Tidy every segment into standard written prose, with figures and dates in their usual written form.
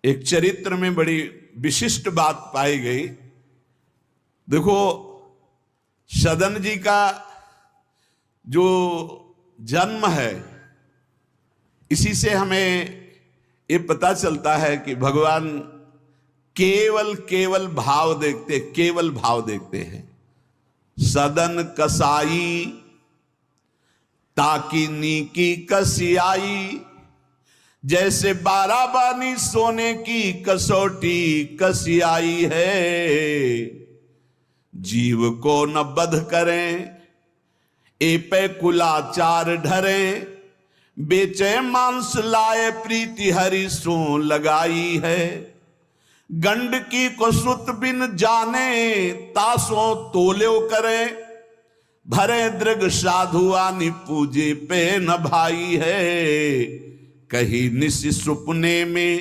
एक चरित्र में बड़ी विशिष्ट बात पाई गई। देखो, सदन जी का जो जन्म है, इसी से हमें ये पता चलता है कि भगवान केवल भाव देखते हैं। सदन कसाई ताकि नीकी कसियाई, जैसे बाराबानी सोने की कसौटी कसियाई है। जीव को न बध करें ए पे कुलाचार ढरें, बेचे मांस लाए प्रीति हरि सो लगाई है। गंडकी को सुत बिन जाने तासों तोल्यो करे, भरे दृग साधु आनि पूजे पे न भाई है। कही निशि सुपने में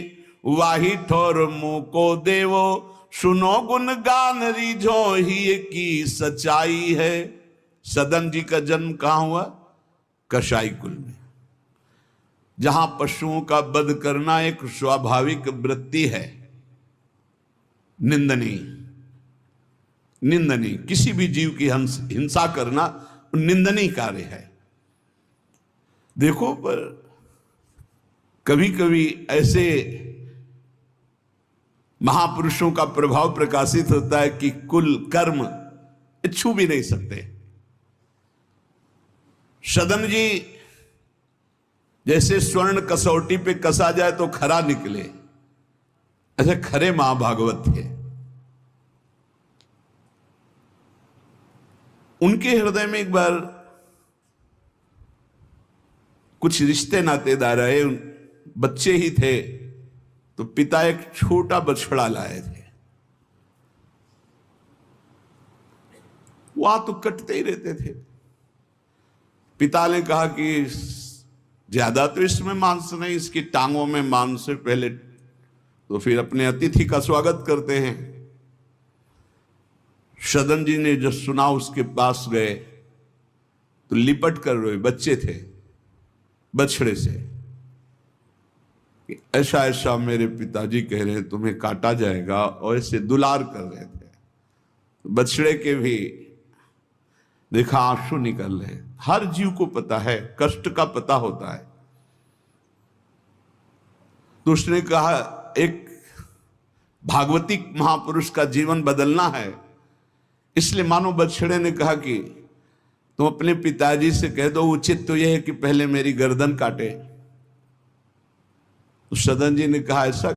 वाही ठोर मुंह को देवो, सुनो गुण गान रीझो ही की सच्चाई है। सदन जी का जन्म कहां हुआ? कसाई कुल में, जहां पशुओं का वध करना एक स्वाभाविक वृत्ति है। निंदनीय किसी भी जीव की हिंसा करना निंदनीय कार्य है। देखो, पर कभी कभी ऐसे महापुरुषों का प्रभाव प्रकाशित होता है कि कुल कर्म छू भी नहीं सकते। सदन जी जैसे स्वर्ण कसौटी पे कसा जाए तो खरा निकले, ऐसे खरे महाभागवत थे। उनके हृदय में एक बार कुछ रिश्ते नातेदार आए, बच्चे ही थे, तो पिता एक छोटा बछड़ा लाए थे। वहां तो कटते ही रहते थे। पिता ने कहा कि ज्यादा तो इसमें मांस नहीं, इसकी टांगों में मांस से पहले तो फिर अपने अतिथि का स्वागत करते हैं। सदन जी ने जब सुना, उसके पास गए तो लिपट कर रोए। बच्चे थे, बछड़े से कि ऐसा ऐसा मेरे पिताजी कह रहे हैं तुम्हें काटा जाएगा, और ऐसे दुलार कर रहे थे। बछड़े के भी देखा आंसू निकल रहे। हर जीव को पता है, कष्ट का पता होता है। तो उसने कहा, एक भागवती महापुरुष का जीवन बदलना है, इसलिए मानो बछड़े ने कहा कि तुम अपने पिताजी से कह दो, उचित तो यह है कि पहले मेरी गर्दन काटे। तो सदन जी ने कहा, ऐसा